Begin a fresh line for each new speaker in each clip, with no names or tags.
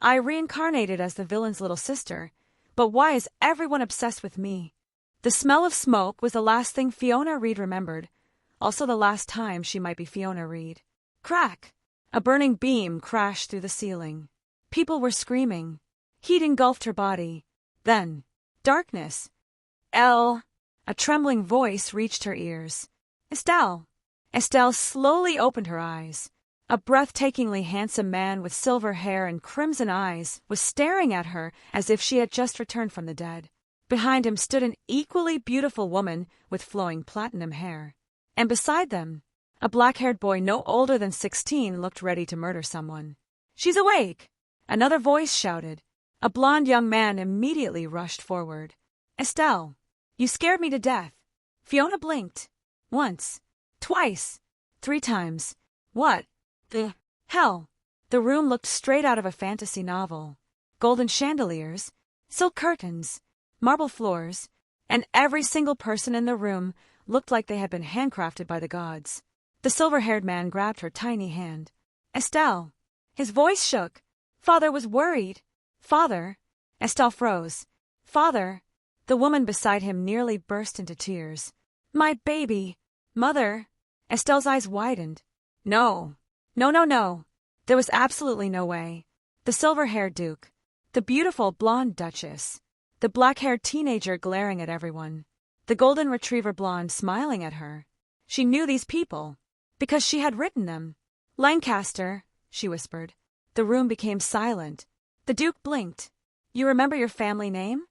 I reincarnated as the villain's little sister, but why is everyone obsessed with me? The smell of smoke was the last thing Fiona Reed remembered, also the last time she might be Fiona Reed. Crack! A burning beam crashed through the ceiling. People were screaming. Heat engulfed her body. Then, darkness. Elle! A trembling voice reached her ears. Estelle! Estelle slowly opened her eyes. A breathtakingly handsome man with silver hair and crimson eyes was staring at her as if she had just returned from the dead. Behind him stood an equally beautiful woman with flowing platinum hair. And beside them, a black-haired boy no older than 16 looked ready to murder someone. She's awake! Another voice shouted. A blond young man immediately rushed forward. Estelle, you scared me to death. Fiona blinked. Once. Twice. 3 times. What the hell? The room looked straight out of a fantasy novel. Golden chandeliers, silk curtains, marble floors, and every single person in the room looked like they had been handcrafted by the gods. The silver-haired man grabbed her tiny hand. Estelle. His voice shook. Father was worried. Father. Estelle froze. Father. The woman beside him nearly burst into tears. My baby. Mother. Estelle's eyes widened. No. No, no, no. There was absolutely no way. The silver-haired duke. The beautiful blonde duchess. The black-haired teenager glaring at everyone. The golden retriever blonde smiling at her. She knew these people, because she had written them. Lancaster, she whispered. The room became silent. The duke blinked. You remember your family name?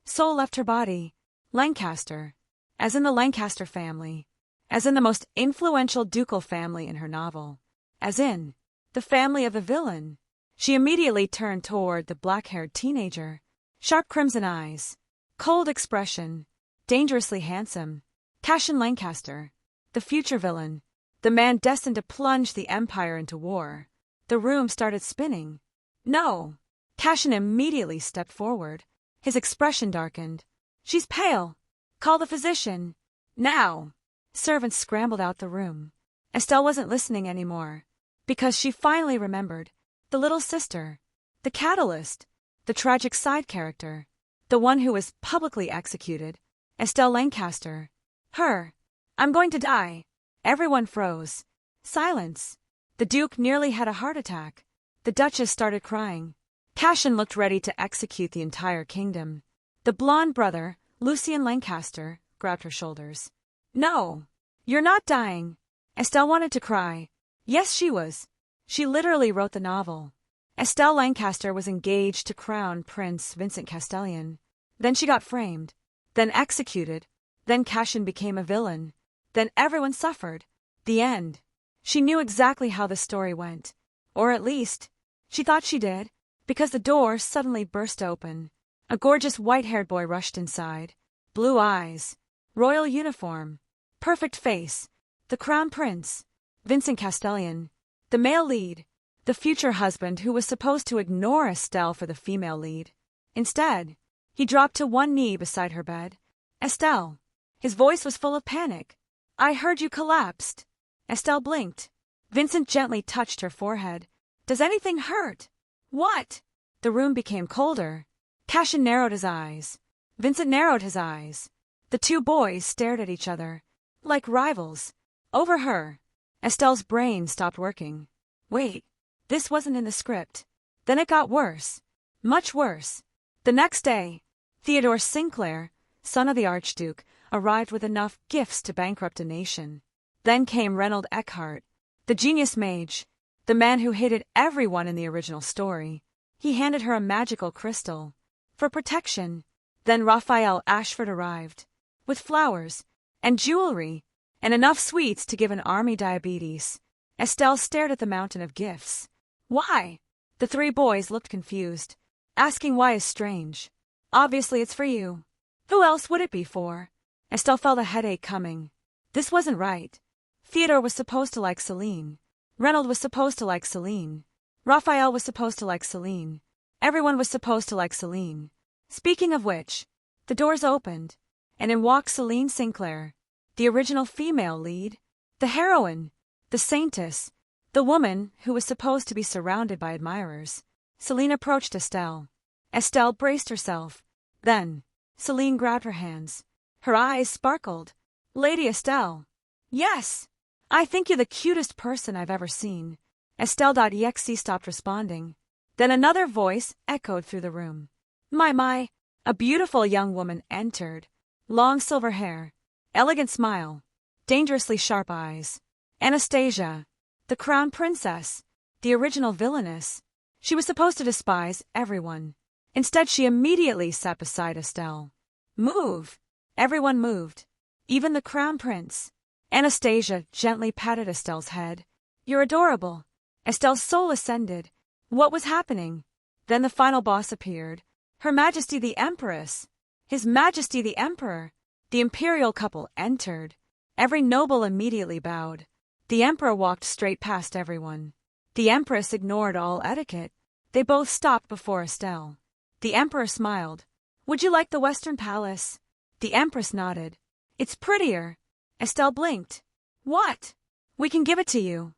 Soul left her body. Lancaster. As in the Lancaster family. As in the most influential ducal family in her novel. As in the family of the villain. She immediately turned toward the black-haired teenager. Sharp crimson eyes. Cold expression. Dangerously handsome. Cassian Lancaster. The future villain. The man destined to plunge the Empire into war. The room started spinning. No! Cassian immediately stepped forward. His expression darkened. She's pale. Call the physician. Now! Servants scrambled out the room. Estelle wasn't listening anymore. Because she finally remembered. The little sister. The catalyst. The tragic side character. The one who was publicly executed. Estelle Lancaster. Her. I'm going to die. Everyone froze. Silence. The Duke nearly had a heart attack. The Duchess started crying. Cassian looked ready to execute the entire kingdom. The blonde brother, Lucien Lancaster, grabbed her shoulders. No. You're not dying. Estelle wanted to cry. Yes, she was. She literally wrote the novel. Estelle Lancaster was engaged to Crown Prince Vincent Castellan. Then she got framed. Then executed. Then Cassian became a villain. Then everyone suffered. The end. She knew exactly how the story went. Or at least, she thought she did, because the door suddenly burst open. A gorgeous white-haired boy rushed inside. Blue eyes. Royal uniform. Perfect face. The Crown Prince. Vincent Castellan. The male lead. The future husband who was supposed to ignore Estelle for the female lead. Instead, he dropped to one knee beside her bed. Estelle. His voice was full of panic. I heard you collapsed. Estelle blinked. Vincent gently touched her forehead. Does anything hurt? What? The room became colder. Cassian narrowed his eyes. Vincent narrowed his eyes. The two boys stared at each other. Like rivals. Over her. Estelle's brain stopped working. Wait. This wasn't in the script. Then it got worse. Much worse. The next day, Theodore Sinclair, son of the Archduke, arrived with enough gifts to bankrupt a nation. Then came Reynold Eckhart, the genius mage, the man who hated everyone in the original story. He handed her a magical crystal. For protection. Then Raphael Ashford arrived. With flowers, and jewelry, and enough sweets to give an army diabetes. Estelle stared at the mountain of gifts. Why? The three boys looked confused. Asking why is strange. Obviously it's for you. Who else would it be for? Estelle felt a headache coming. This wasn't right. Theodore was supposed to like Celine. Reynold was supposed to like Celine. Raphael was supposed to like Celine. Everyone was supposed to like Celine. Speaking of which, the doors opened, and in walked Celine Sinclair, the original female lead, the heroine, the saintess, the woman who was supposed to be surrounded by admirers. Celine approached Estelle. Estelle braced herself. Then, Celine grabbed her hands. Her eyes sparkled. Lady Estelle. Yes! I think you're the cutest person I've ever seen. Estelle.exe stopped responding. Then another voice echoed through the room. My. A beautiful young woman entered. Long silver hair. Elegant smile. Dangerously sharp eyes. Anastasia. The crown princess. The original villainess. She was supposed to despise everyone. Instead, she immediately sat beside Estelle. Move! Everyone moved. Even the crown prince. Anastasia gently patted Estelle's head. You're adorable. Estelle's soul ascended. What was happening? Then the final boss appeared. Her Majesty the Empress. His Majesty the Emperor. The imperial couple entered. Every noble immediately bowed. The Emperor walked straight past everyone. The Empress ignored all etiquette. They both stopped before Estelle. The Emperor smiled. Would you like the Western Palace? The Empress nodded. It's prettier. Estelle blinked. What? We can give it to you.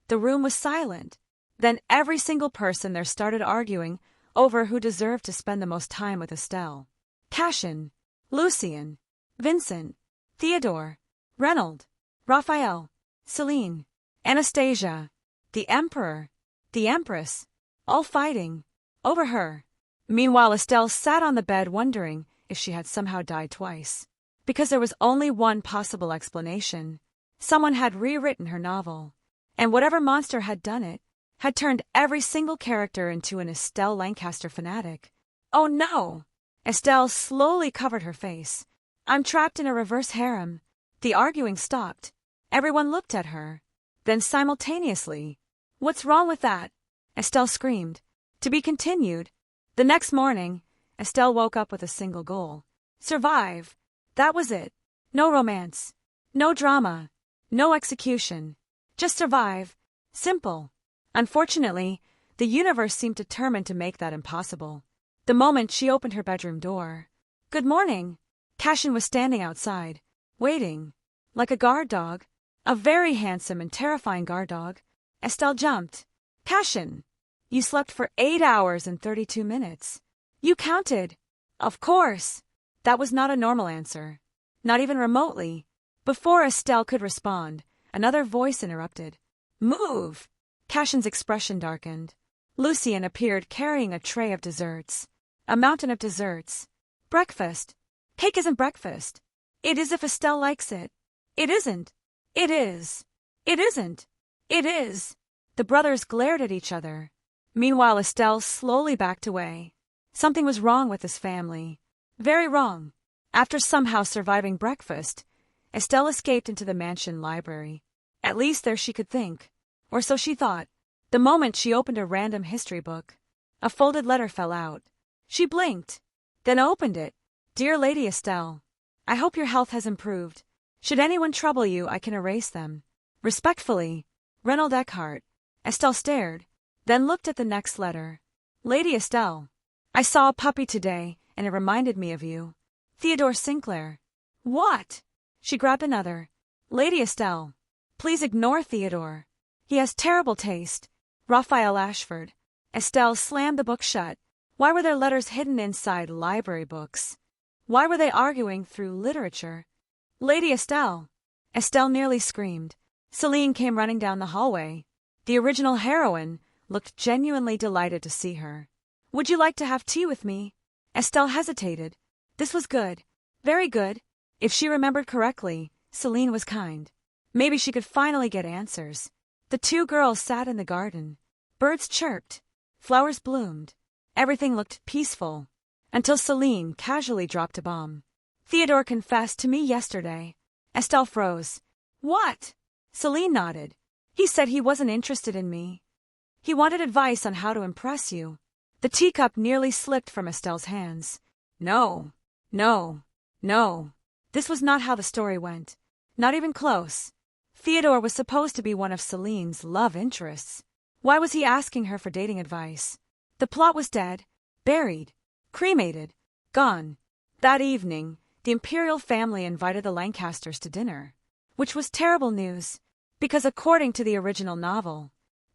The room was silent. Then every single person there started arguing over who deserved to spend the most time with Estelle. Cassian, Lucien, Vincent, Theodore, Reynold, Raphael, Celine, Anastasia, the Emperor, the Empress, all fighting over her. Meanwhile, Estelle sat on the bed wondering if she had somehow died twice. Because there was only one possible explanation. Someone had rewritten her novel. And whatever monster had done it, had turned every single character into an Estelle Lancaster fanatic. Oh no! Estelle slowly covered her face. I'm trapped in a reverse harem. The arguing stopped. Everyone looked at her. Then simultaneously. What's wrong with that? Estelle screamed. To be continued. The next morning, Estelle woke up with a single goal. Survive. That was it. No romance. No drama. No execution. Just survive. Simple. Unfortunately, the universe seemed determined to make that impossible. The moment she opened her bedroom door. Good morning. Cassian was standing outside, waiting. Like a guard dog. A very handsome and terrifying guard dog. Estelle jumped. Cassian. You slept for 8 hours and 32 minutes. You counted. Of course. That was not a normal answer. Not even remotely. Before Estelle could respond, another voice interrupted. Move! Cassian's expression darkened. Lucien appeared carrying a tray of desserts. A mountain of desserts. Breakfast. Cake isn't breakfast. It is if Estelle likes it. It isn't. It is. It isn't. It is. The brothers glared at each other. Meanwhile, Estelle slowly backed away. Something was wrong with this family. Very wrong. After somehow surviving breakfast, Estelle escaped into the mansion library. At least there she could think. Or so she thought. The moment she opened a random history book, a folded letter fell out. She blinked, then opened it. Dear Lady Estelle, I hope your health has improved. Should anyone trouble you, I can erase them. Respectfully, Reynold Eckhart. Estelle stared, then looked at the next letter. Lady Estelle, I saw a puppy today, and it reminded me of you. Theodore Sinclair. What? She grabbed another. Lady Estelle, please ignore Theodore. He has terrible taste. Raphael Ashford. Estelle slammed the book shut. Why were there letters hidden inside library books? Why were they arguing through literature? Lady Estelle. Estelle nearly screamed. Celine came running down the hallway. The original heroine looked genuinely delighted to see her. Would you like to have tea with me? Estelle hesitated. This was good. Very good. If she remembered correctly, Celine was kind. Maybe she could finally get answers. The two girls sat in the garden. Birds chirped. Flowers bloomed. Everything looked peaceful. Until Celine casually dropped a bomb. Theodore confessed to me yesterday. Estelle froze. What? Celine nodded. He said he wasn't interested in me. He wanted advice on how to impress you. The teacup nearly slipped from Estelle's hands. No. No. No. This was not how the story went. Not even close. Theodore was supposed to be one of Celine's love interests. Why was he asking her for dating advice? The plot was dead, buried, cremated, gone. That evening, the imperial family invited the Lancasters to dinner, which was terrible news, because according to the original novel,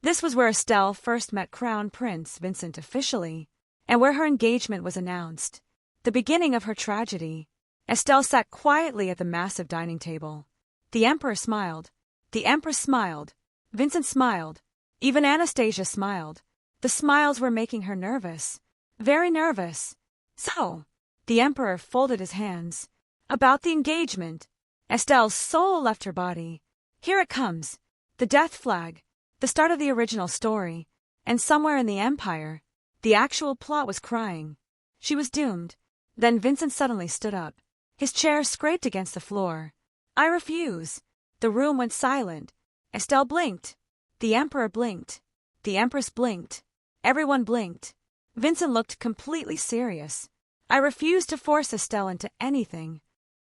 This was where Estelle first met Crown Prince Vincent officially, and where her engagement was announced. The beginning of her tragedy. Estelle sat quietly at the massive dining table. The Emperor smiled. The Empress smiled. Vincent smiled. Even Anastasia smiled. The smiles were making her nervous. Very nervous. So, the Emperor folded his hands. About the engagement. Estelle's soul left her body. Here it comes. The death flag. The start of the original story. And somewhere in the Empire, the actual plot was crying. She was doomed. Then Vincent suddenly stood up. His chair scraped against the floor. I refuse. The room went silent. Estelle blinked. The Emperor blinked. The Empress blinked. Everyone blinked. Vincent looked completely serious. I refuse to force Estelle into anything.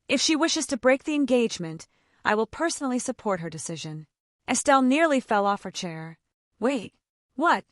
If she wishes to break the engagement, I will personally support her decision. Estelle nearly fell off her chair. Wait. What?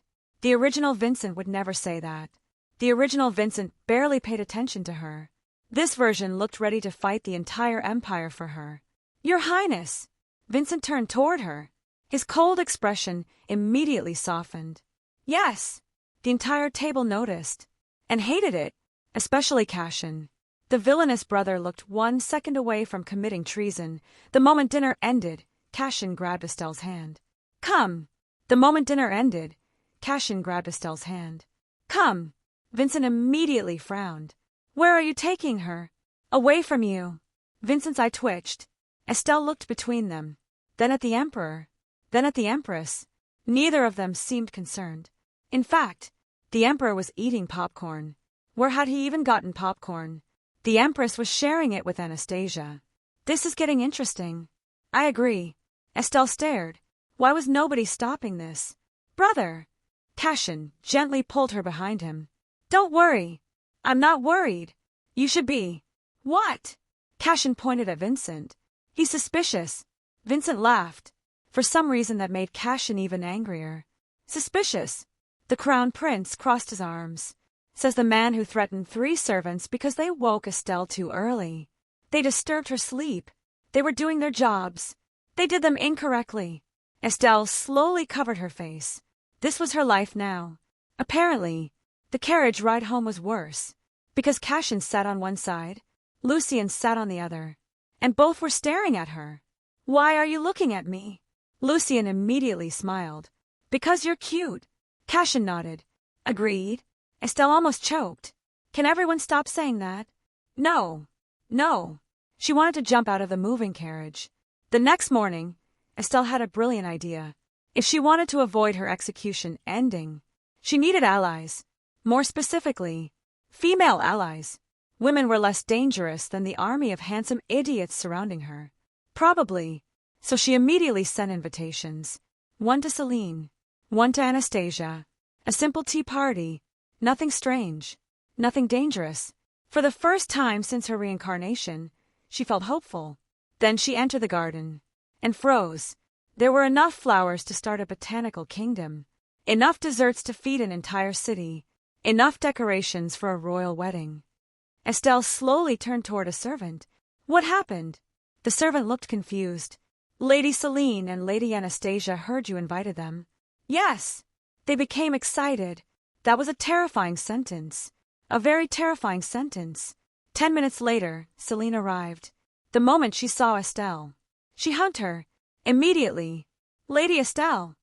The original Vincent would never say that. The original Vincent barely paid attention to her. This version looked ready to fight the entire empire for her. Your Highness! Vincent turned toward her. His cold expression immediately softened. Yes! The entire table noticed. And hated it. Especially Cassian. The villainous brother looked 1 second away from committing treason. The moment dinner ended, Cassian grabbed Estelle's hand. Come! The moment dinner ended, Cassian grabbed Estelle's hand. Come! Vincent immediately frowned. Where are you taking her? Away from you. Vincent's eye twitched. Estelle looked between them. Then at the Emperor. Then at the Empress. Neither of them seemed concerned. In fact, the Emperor was eating popcorn. Where had he even gotten popcorn? The Empress was sharing it with Anastasia. This is getting interesting. I agree. Estelle stared. Why was nobody stopping this? Brother! Cassian gently pulled her behind him. Don't worry. I'm not worried. You should be. What? Cassian pointed at Vincent. He's suspicious. Vincent laughed. For some reason that made Cassian even angrier. Suspicious. The Crown Prince crossed his arms. Says the man who threatened 3 servants because they woke Estelle too early. They disturbed her sleep. They were doing their jobs. They did them incorrectly. Estelle slowly covered her face. This was her life now. Apparently, the carriage ride home was worse. Because Cassian sat on one side, Lucien sat on the other. And both were staring at her. Why are you looking at me? Lucien immediately smiled. Because you're cute. Cassian nodded. Agreed. Estelle almost choked. Can everyone stop saying that? No. No. She wanted to jump out of the moving carriage. The next morning, Estelle had a brilliant idea. If she wanted to avoid her execution ending, she needed allies. More specifically, female allies. Women were less dangerous than the army of handsome idiots surrounding her. Probably. So she immediately sent invitations. One to Celine. One to Anastasia. A simple tea party. Nothing strange. Nothing dangerous. For the first time since her reincarnation, she felt hopeful. Then she entered the garden. And froze. There were enough flowers to start a botanical kingdom. Enough desserts to feed an entire city. Enough decorations for a royal wedding. Estelle slowly turned toward a servant. What happened? The servant looked confused. Lady Celine and Lady Anastasia heard you invited them. Yes. They became excited. That was a terrifying sentence. A very terrifying sentence. 10 minutes later, Celine arrived. The moment she saw Estelle, she hugged her. Immediately. Lady Estelle.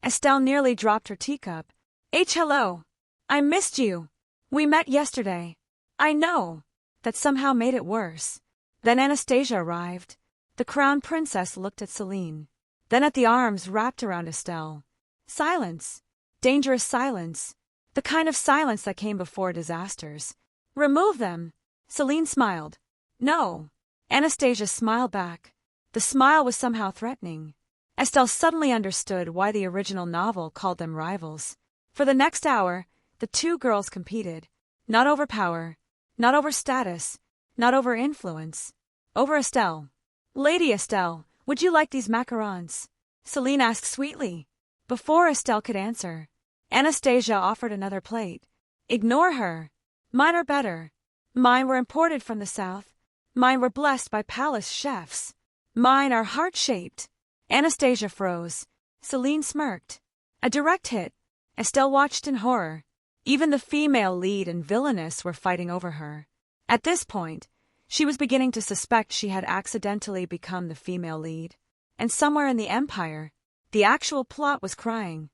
Estelle nearly dropped her teacup. Hello. I missed you. We met yesterday. I know. That somehow made it worse. Then Anastasia arrived. The Crown Princess looked at Celine. Then at the arms wrapped around Estelle. Silence. Dangerous silence. The kind of silence that came before disasters. Remove them. Celine smiled. No. Anastasia smiled back. The smile was somehow threatening. Estelle suddenly understood why the original novel called them rivals. For the next hour, the 2 girls competed. Not over power. Not over status. Not over influence. Over Estelle. Lady Estelle, would you like these macarons? Celine asked sweetly. Before Estelle could answer, Anastasia offered another plate. Ignore her. Mine are better. Mine were imported from the south. Mine were blessed by palace chefs. Mine are heart-shaped. Anastasia froze. Celine smirked. A direct hit. Estelle watched in horror. Even the female lead and villainess were fighting over her. At this point, she was beginning to suspect she had accidentally become the female lead. And somewhere in the Empire, the actual plot was crying,